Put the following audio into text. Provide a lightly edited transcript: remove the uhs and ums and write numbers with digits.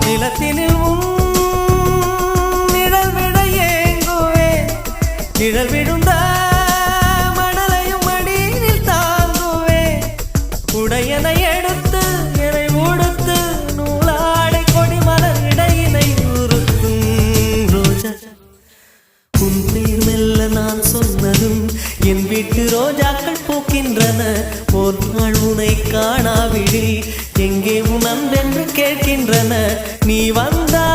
நிலத்தினில் நிழல் விட ஏங்குவேன் நிழல் விழுந்த மணலையும் மடியில் தாங்குவேன் உடையனை எடுத்து என்னை உடுத்து நூலாடை கொடி மலர் இடையினை உறுத்தும் ரோஜா உன் பேர் மெல்ல நான் சொன்னதும் என் வீட்டு ரோஜாக்கள் பூக்கின்றன ஒரு நாள் உனை காணாவிடில் எங்கே உன் அன்பென்று கேட்கின்றன நீ வந்தா